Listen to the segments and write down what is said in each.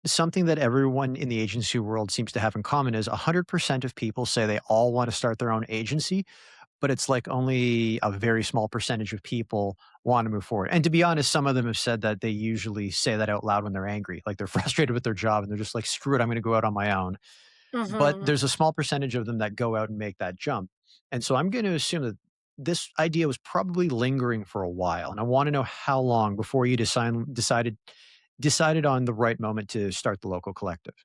something that everyone in the agency world seems to have in common is 100% of people say they all want to start their own agency, but it's like only a very small percentage of people want to move forward. And to be honest, some of them have said that they usually say that out loud when they're angry, like they're frustrated with their job and they're just like, screw it, I'm going to go out on my own. But Mhm. there's a small percentage of them that go out and make that jump. And so I'm going to assume that this idea was probably lingering for a while. And I want to know how long before you decided on the right moment to start the local collective.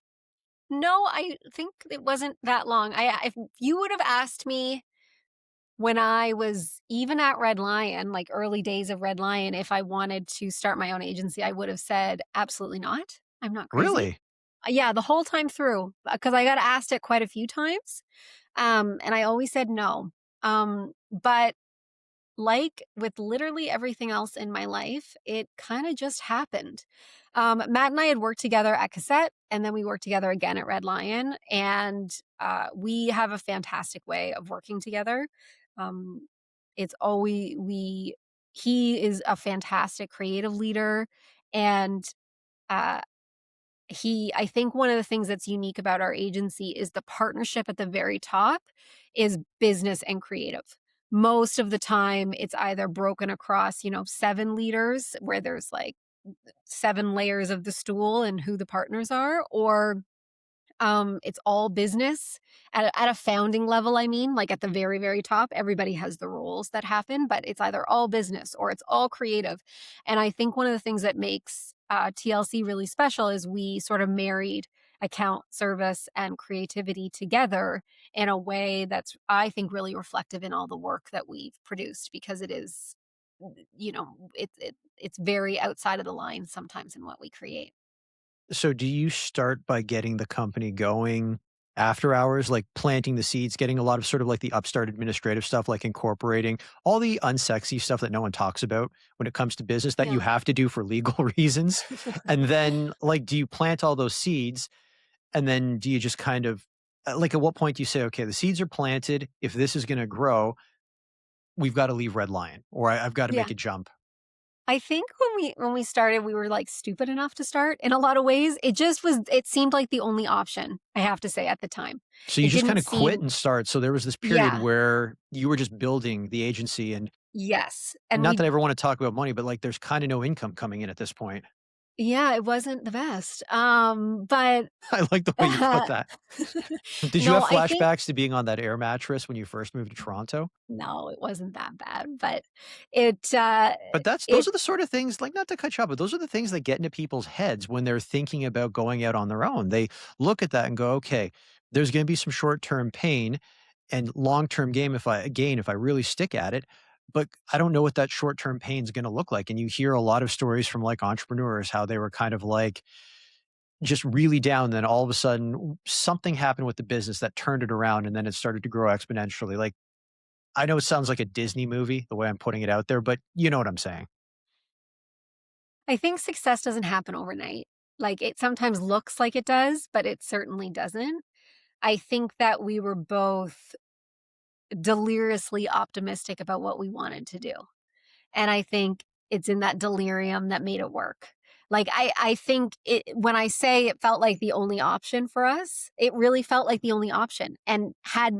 No, I think it wasn't that long. If you would have asked me when I was even at Red Lion, like early days of Red Lion, if I wanted to start my own agency, I would have said, "Absolutely not. I'm not crazy." Really? Yeah, the whole time through, because I got asked it quite a few times, and I always said no. But like with literally everything else in my life, it kind of just happened. Matt and I had worked together at Cassette, and then we worked together again at Red Lion, and we have a fantastic way of working together. Um, it's always we. He is a fantastic creative leader, and uh, I think one of the things that's unique about our agency is the partnership at the very top is business and creative. Most of the time, it's either broken across, 7 leaders where there's like 7 layers of the stool and who the partners are, or it's all business at a founding level. I mean, like at the very, very top, everybody has the roles that happen, but it's either all business or it's all creative. And I think one of the things that makes TLC really special is we sort of married account service and creativity together in a way that's, I think, really reflective in all the work that we've produced because it is, it's very outside of the line sometimes in what we create. So do you start by getting the company going after hours, like planting the seeds, getting a lot of sort of like the upstart administrative stuff, like incorporating all the unsexy stuff that no one talks about when it comes to business that you Yeah. have to do for legal reasons? And then like, do you plant all those seeds? And then do you just kind of like at what point do you say, okay, the seeds are planted. If this is going to grow, we've got to leave Red Lion or I've got to Yeah. make a jump. I think when we started, we were, like, stupid enough to start in a lot of ways. It seemed like the only option, I have to say, at the time. So you It just kind didn't of quit seem. and start. So there was this period Yeah. where you were just building the agency and Yes, and not we that I ever wanna talk about money, but, like, there's kinda no income coming in at this point. yeah, it wasn't the best, but I like the way you put that. Did you have no, I think flashbacks to being on that air mattress when you first moved to Toronto? no, it wasn't that bad, but it, But those it are the sort of things like, not to cut you off, but those are the things that get into people's heads when they're thinking about going out on their own. They look at that and go, "Okay, there's gonna be some short-term pain and long-term gain if I really stick at it, but I don't know what that short-term pain is gonna look like." And you hear a lot of stories from, like, entrepreneurs, how they were kind of, like, just really down, then all of a sudden, something happened with the business that turned it around, and then it started to grow exponentially. Like, I know it sounds like a Disney movie, the way I'm putting it out there, but you know what I'm saying. I think success doesn't happen overnight. Like, it sometimes looks like it does, but it certainly doesn't. I think that we were both deliriously optimistic about what we wanted to do. And I think it's in that delirium that made it work. Like I think it when I say it felt like the only option for us, it really felt like the only option. And had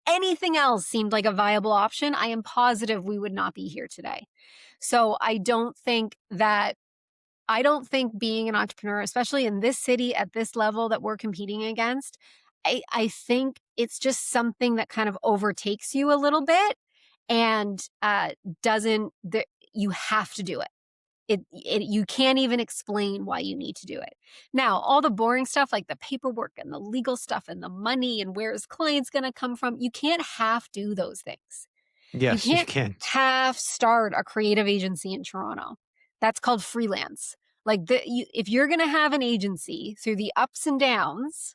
anything else seemed like a viable option, I am positive we would not be here today. So I don't think being an entrepreneur, especially in this city at this level that we're competing against, I think it's just something that kind of overtakes you a little bit and doesn't you have to do it. You can't even explain why you need to do it. Now, all the boring stuff like the paperwork and the legal stuff and the money and where is clients going to come from, you can't half do those things. You Yes, you can't can't. half start a creative agency in Toronto. That's called freelance. Like if you're going to have an agency through the ups and downs,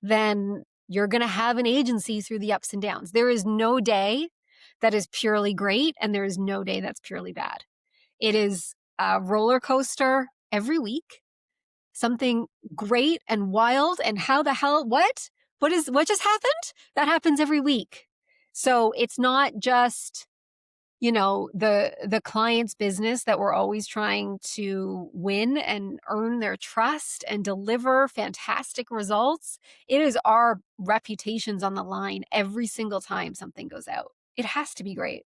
then you're going to have an agency through the ups and downs. There is no day that is purely great and there is no day that's purely bad. It is a roller coaster every week, something great and wild and how the hell what just happened? That happens every week. So it's not just the client's business that we're always trying to win and earn their trust and deliver fantastic results. It is our reputations on the line every single time something goes out. It has to be great.